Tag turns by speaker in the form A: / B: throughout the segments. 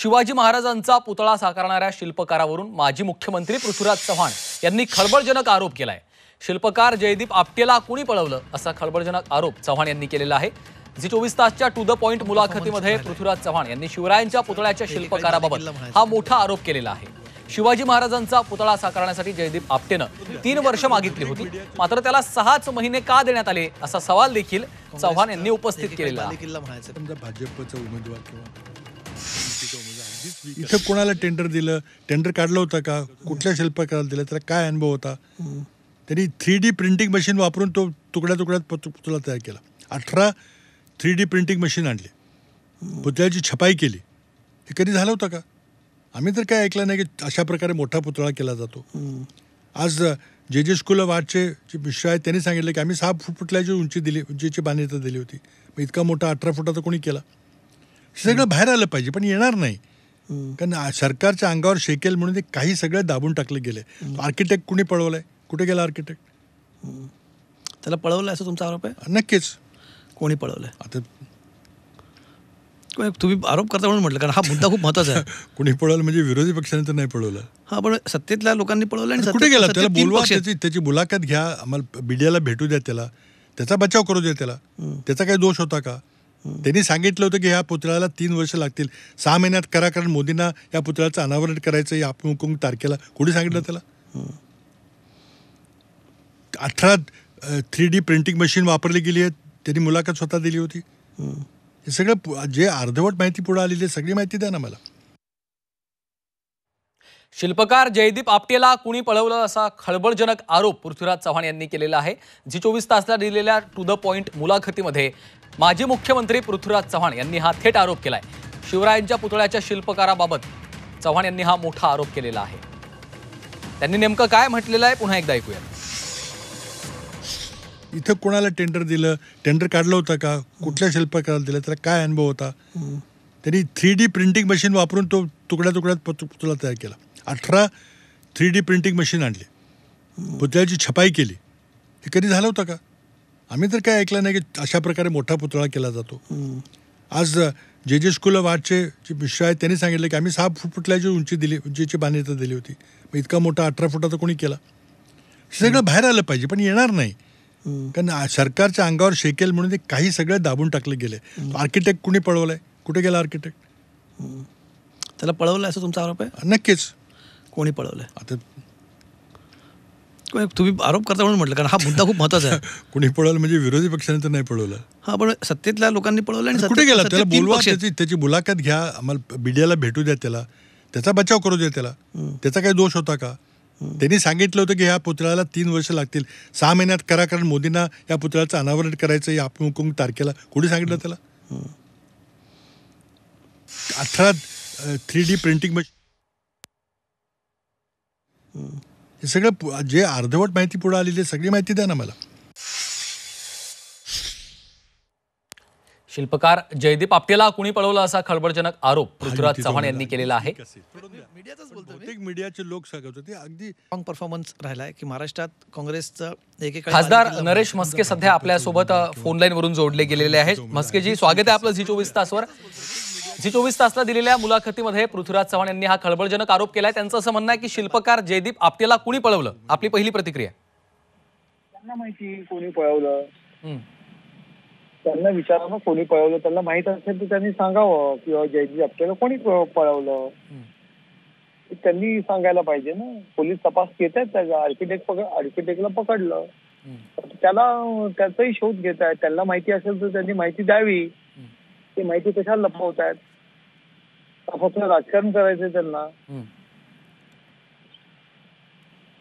A: शिवाजी महाराजांचा पुतळा साकारणाऱ्या शिल्पकारावरून माजी मुख्यमंत्री पृथ्वीराज चव्हाण यांनी खळबळजनक आरोप केलाय। शिल्पकार जयदीप आपटेला कोणी पळवलं असा खळबळजनक आरोप चव्हाण यांनी केलेला आहे। झी 24 तासच्या टू द पॉइंट मुलाखतीमध्ये पृथ्वीराज चव्हाण यांनी शिवरायांच्या पुतळ्याच्या शिल्पकाराबाबत हा मोठा आरोप केलेला आहे। शिवाजी महाराजांचा पुतळा साकारण्यासाठी जयदीप आपटेनं 3 वर्ष मागितली होती, मात्र त्याला 6 महिने का देण्यात आले असा सवाल देखील चव्हाण यांनी उपस्थित केलेला आहे।
B: भाजपचा उमेदवार किंवा इथं कोणाला टेंडर दिलं, टेंडर काढलं होतं का, कुठल्या शिल्पकाराला दिलं, त्याला काय अनुभव होता, त्यांनी 3D प्रिंटिंग मशीन वापरून तो तुकड्या तुकड्यात पुतळा तयार केला। 18 3D प्रिंटिंग मशीन आणली, पुतळ्याची छपाई केली। हे कधी झालं होतं का? आम्ही तर काय ऐकलं नाही की अशा प्रकारे मोठा पुतळा केला जातो। आज जे स्कूल ऑफ आर्टचे जे मिश्र आहेत त्यांनी सांगितलं की आम्ही 6 फूट पुतळ्याची उंचीची मान्यता दिली होती, मग इतका मोठा 18 फुटाचा कोणी केला? सगळं बाहेर आलं पाहिजे, पण येणार नाही, कारण सरकारच्या अंगावर शेकेल म्हणून ते काही सगळं दाबून टाकले गेले। आर्किटेक्ट कुणी पळवलाय? कुठे गेला आर्किटेक्ट?
C: त्याला पळवलं असं तुमचा आरोप आहे?
B: नक्कीच
C: कोणी पळवलंय?
B: आता
C: तुम्ही आरोप करता म्हणून म्हटलं, कारण हा मुद्दा खूप महत्त्वाचा आहे।
B: कुणी पळवलं म्हणजे विरोधी पक्षाने तर नाही पळवलं।
C: हा, पण सत्तेतल्या लोकांनी पळवलं आणि
B: कुठे गेला? त्याला बोलवा, त्याची मुलाखत घ्या, आम्हाला मीडियाला भेटू द्या, त्याचा बचाव करू द्या। त्याचा काही दोष होता का? त्यांनी सांगितलं होतं की ह्या पुतळ्याला 3 वर्ष लागतील, 6 महिन्यात करा, कारण मोदींना या पुतळ्याचं अनावरण करायचं या अमुक तारखेला। कुठे सांगितलं त्याला? 18 3D प्रिंटिंग मशीन वापरली गेली आहे, त्यांनी मुलाखत स्वतः दिली होती। हे सगळं जे अर्धवट माहिती पुढे आलेली सगळी माहिती द्या ना मला।
A: शिल्पकार जयदीप आपटेला कुणी पळवलं असा खळबळजनक आरोप पृथ्वीराज चव्हाण यांनी केलेला आहे। झी 24 तासला दिलेल्या टू द पॉइंट मुलाखतीमध्ये माजी मुख्यमंत्री पृथ्वीराज चव्हाण यांनी हा थेट आरोप केलाय। शिवरायांच्या पुतळ्याच्या शिल्पकाराबाबत चव्हाण यांनी हा मोठा आरोप केलेला आहे। त्यांनी नेमकं काय म्हटलेलं आहे पुन्हा एकदा ऐकूया।
B: इथं कोणाला टेंडर दिलं, टेंडर काढलं होतं का, कुठल्या शिल्पकाराला दिलं, त्याला काय अनुभव होता, त्यांनी 3D प्रिंटिंग मशीन वापरून तो तुकड्या तुकड्यात पुतळा तयार केला। 18 3D प्रिंटिंग मशीन आणली, पुतळ्याची छपाई केली। हे कधी झालं होतं का? आम्ही तर काय ऐकलं नाही की अशा प्रकारे मोठा पुतळा केला जातो। आज जे स्कूल ऑफ आर्टचे जे मिश्र आहेत त्यांनी सांगितलं की आम्ही 6 फूट पुतळ्याची उंचीची मान्यता दिली होती, मग इतका मोठा 18 फुटाचा कोणी केला? सगळं बाहेर आलं पाहिजे, पण येणार नाही, कारण सरकारच्या अंगावर शेकेल म्हणून ते काही सगळं दाबून टाकले गेले। आर्किटेक्ट कुणी पळवलाय? कुठे गेला आर्किटेक्ट?
C: त्याला पळवलं असं तुमचा आरोप आहे?
B: नक्कीच।
C: कोणी पळवलंय?
B: आता
C: तुम्ही आरोप करता म्हणून म्हटलं, कारण हा मुद्दा खूप महत्त्वाचा आहे।
B: कुणी पळवलं म्हणजे विरोधी पक्षाने तर नाही पळवलं।
C: हा, पण सत्तेतल्या लोकांनी पळवलं आणि
B: कुठे गेला? त्याला बोलवा, त्याची मुलाखत घ्या, आम्हाला मीडियाला भेटू द्या, त्याचा बचाव करू द्या। त्याचा काही दोष होता का? त्यांनी सांगितलं होतं की ह्या पुतळ्याला 3 वर्ष लागतील, 6 महिन्यात करा, कारण मोदींना या पुतळ्याचं अनावरण करायचं या अमुक तारखेला। कुठे सांगितलं त्याला? 18 3D प्रिंटिंग मशीन। हे सगळं जे अर्धवट माहिती पुढे आलेली सगळी माहिती द्या ना मला।
A: शिल्पकार जयदीप आपटेला कुणी पळवलं असा खळबळजनक आरोप पृथ्वीराज चव्हाण यांनी केलेला आहे।
B: मीडियाचे लोक सांगत होते अगदी
C: स्ट्रॉंग परफॉर्मन्स राहिलाय की महाराष्ट्रात काँग्रेसचं
A: खासदार नरेश म्हस्के सध्या आपल्या सोबत फोन लाईन वरून जोडले गेलेले आहेत। म्हस्केजी, स्वागत आहे आपलं झी 24 तासवर। झी 24 तासला दिलेल्या मुलाखतीमध्ये पृथ्वीराज चव्हाण यांनी हा खळबळजनक आरोप केलाय। त्यांचं असं म्हणणं आहे की शिल्पकार जयदीप आपटेला कुणी पळवलं? आपली पहिली प्रतिक्रिया?
D: त्यांना माहिती कोणी पळवलं, त्यांना विचारावं कोणी पळवलं, त्यांना माहित असेल तर त्यांनी सांगावं किंवा जयदीप आपटेला कोणी पळवलं त्यांनी सांगायला पाहिजे ना। पोलीस तपास घेत आहेत, त्याचा आर्किटेक्टला पकडलं, त्याला त्याचाही शोध घेत आहेत। त्यांना माहिती असेल तर त्यांनी माहिती द्यावी। ती माहिती कशाला लपवतायत? फक्त राजकारण करायचंय त्यांना।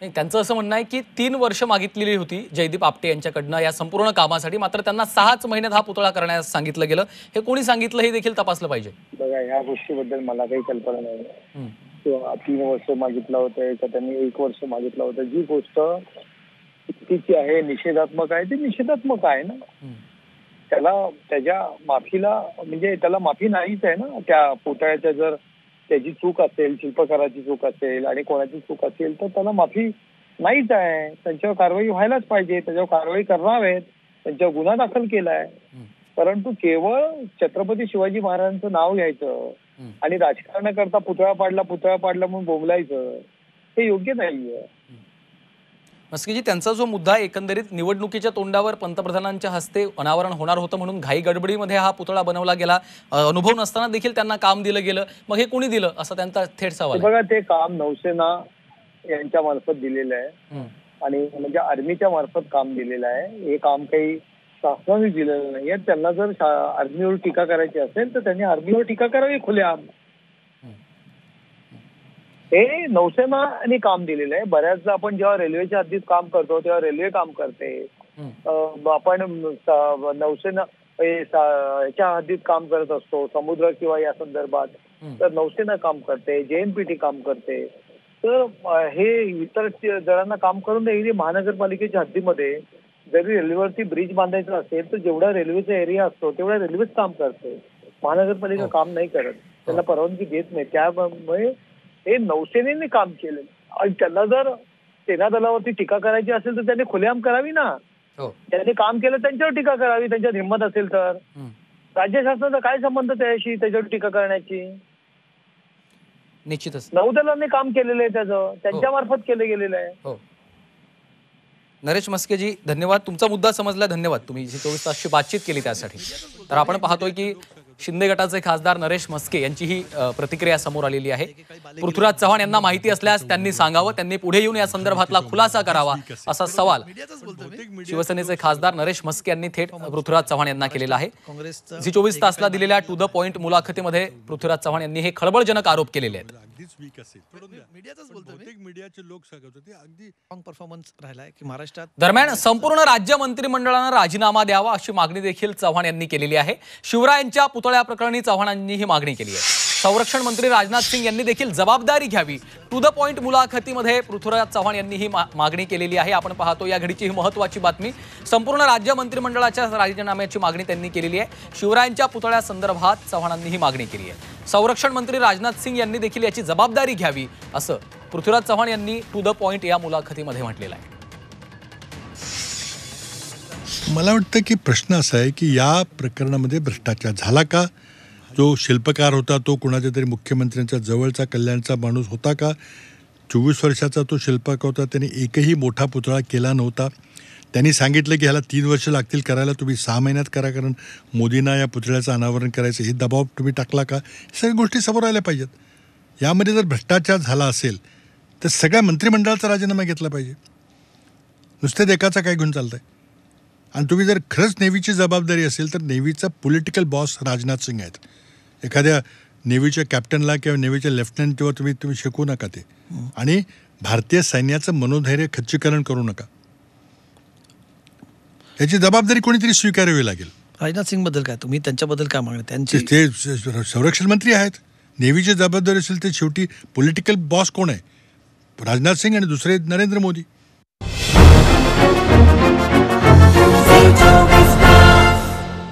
A: त्यांचं असं म्हणणं आहे की 3 वर्ष मागितलेली होती जयदीप आपटे यांच्याकडनं या संपूर्ण कामासाठी, मात्र त्यांना 6 महिन्यात हा पुतळा करण्यास सांगितलं गेलं। हे कोणी सांगितलं हे देखील तपासलं पाहिजे।
D: बघा, ह्या गोष्टीबद्दल मला काही कल्पना नाही किंवा 3 वर्ष मागितलं होतं का त्यांनी 1 वर्ष मागितलं होतं। जी गोष्ट चुकीची आहे, निषेधात्मक आहे, ती निषेधात्मक आहे ना। त्याच्या माफीला म्हणजे त्याला माफी नाहीच आहे ना। त्या पुतळ्याच्या जर त्याची चूक असेल, शिल्पकाराची चूक असेल आणि कोणाची चूक असेल तर त्याला माफी नाहीच आहे। त्यांच्यावर कारवाई व्हायलाच पाहिजे, त्याच्यावर कारवाई करणार आहेत, त्यांच्यावर गुन्हा दाखल केलाय। परंतु केवळ छत्रपती शिवाजी महाराजांचं नाव घ्यायचं आणि राजकारणाकरता पुतळा पाडला म्हणून बोंबलायचं हे योग्य नाहीये.
A: मस्केजी, त्यांचा जो मुद्दा एकंदरीत निवडणुकीच्या तोंडावर पंतप्रधानांच्या हस्ते अनावरण होणार होतं म्हणून घाई गडबडीमध्ये हा पुतळा बनवला गेला, अनुभव नसताना देखील त्यांना काम दिलं गेलं, मग हे कोणी दिलं असा त्यांचा थेट सवाल आहे.
D: बघा, ते काम नौसेना यांच्या मार्फत दिलेलं आहे आणि म्हणजे आर्मीच्या मार्फत काम दिलेलं आहे. हे काम काही शासनाने दिलेलं नाहीये. त्यांना जर आर्मीवर टीका करायची असेल तर त्यांनी आर्मीवर टीका करावी खुलेआम. हे नौसेनाने काम दिलेलं आहे. बऱ्याचदा आपण जेव्हा रेल्वेच्या हद्दीत काम करतो तेव्हा रेल्वे काम करते, आपण नौसेना याच्या हद्दीत काम करत असतो समुद्र किंवा या संदर्भात, तर नौसेना काम करते, JNPT काम करते. तर हे इतर जणांना काम करून द्यायचे. महानगरपालिकेच्या हद्दीमध्ये जरी रेल्वेवरती ब्रिज बांधायचा असेल तर जेवढा रेल्वेचा एरिया असतो तेवढा रेल्वेच काम करते, महानगरपालिका काम नाही करत, त्यांना परवानगी देत नाही. त्यामुळे हे नौसेनेने काम केलं आणि त्यांना जर सेना दलावरती टीका करायची असेल तर त्यांनी खुलेआम करावी ना. त्यांनी काम केलं त्यांच्यावर टीका करावी, त्यांच्यात हिंमत असेल तर. राज्य शासनाचा काय संबंध त्याच्याशी, त्याच्यावर टीका करण्याची?
A: निश्चितच
D: नौदलाने काम केलेलं आहे, त्याचं त्यांच्या मार्फत केलं गेलेलं आहे.
A: नरेश मस्केजी, धन्यवाद. तुमचा मुद्दा समजला, धन्यवाद. तुम्ही 24 तासची बातचीत केली त्यासाठी. तर आपण पाहतोय की शिंदे गटाचे खासदार नरेश मस्के यांची ही प्रतिक्रिया समोर आलेली आहे. पृथ्वीराज चव्हाण यांना माहिती असल्यास त्यांनी सांगावं, त्यांनी पुढे येऊन या संदर्भातला खुलासा करावा असा सवाल शिवसेनेचे खासदार नरेश मस्के यांनी थेट पृथ्वीराज चव्हाण यांना केलेला आहे. झी 24 तासला दिलेल्या टू द पॉइंट मुलाखतीमध्ये पृथ्वीराज चव्हाण यांनी हे खळबळजनक आरोप केलेले आहेत.
C: परफॉर्मन्स राहिलाय की महाराष्ट्रात.
A: दरम्यान संपूर्ण राज्य मंत्रिमंडळानं राजीनामा द्यावा अशी मागणी देखील चव्हाण यांनी केलेली आहे. शिवरायांच्या पुतळ्या प्रकरणी चव्हाणांनी ही मागणी केली आहे. संरक्षण मंत्री राजनाथ सिंग यांनी देखील जबाबदारी घ्यावी. टू द पॉइंट मुलाखतीमध्ये पृथ्वीराज चव्हाण यांनी ही मागणी केलेली आहे. आपण पाहतो या घडीची ही महत्त्वाची बातमी. संपूर्ण राज्य मंत्रिमंडळाच्या राजीनाम्याची मागणी त्यांनी केलेली आहे. शिवरायांच्या पुतळ्या संदर्भात चव्हाणांनी ही मागणी केली आहे. संरक्षण मंत्री राजनाथ सिंग यांनी देखील याची जबाबदारी घ्यावी असं पृथ्वीराज चव्हाण यांनी टू द पॉइंट या मुलाखतीमध्ये म्हटलेलं आहे.
B: मला वाटतं की प्रश्न असा आहे की या प्रकरणामध्ये भ्रष्टाचार झाला का? जो शिल्पकार होता तो कुणाच्या तरी मुख्यमंत्र्यांच्या जवळचा कल्याणचा माणूस होता का? 24 वर्षाचा तो शिल्पकार होता, त्याने एकही मोठा पुतळा केला नव्हता. त्यांनी सांगितलं की ह्याला 3 वर्ष लागतील करायला, तुम्ही 6 महिन्यात करा, कारण मोदींना या पुतळ्याचं अनावरण करायचं, हे दबाव तुम्ही टाकला का? हे सगळ्या गोष्टी समोर आल्या पाहिजेत. यामध्ये जर भ्रष्टाचार झाला असेल तर सगळ्या मंत्रिमंडळाचा राजीनामा घेतला पाहिजे. नुसते एकाचा काय घेऊन चालतंय? आणि तुम्ही जर खरंच नेव्हीची जबाबदारी असेल तर नेव्हीचा पॉलिटिकल बॉस राजनाथ सिंग आहेत. एखाद्या नेव्हीच्या कॅप्टनला किंवा नेव्हीच्या लेफ्टनंटवर तुम्ही शिकवू नका ते. आणि भारतीय सैन्याचं मनोधैर्य खच्चीकरण करू नका. याची जबाबदारी कोणीतरी स्वीकारावी लागेल.
C: राजनाथ सिंग बद्दल काय, तुम्ही त्यांच्याबद्दल काय मागणी? त्यांची
B: ते संरक्षण मंत्री आहेत. नेव्हीची जबाबदारी असेल तर शेवटी पॉलिटिकल बॉस कोण आहे? राजनाथ सिंग आणि दुसरे नरेंद्र मोदी.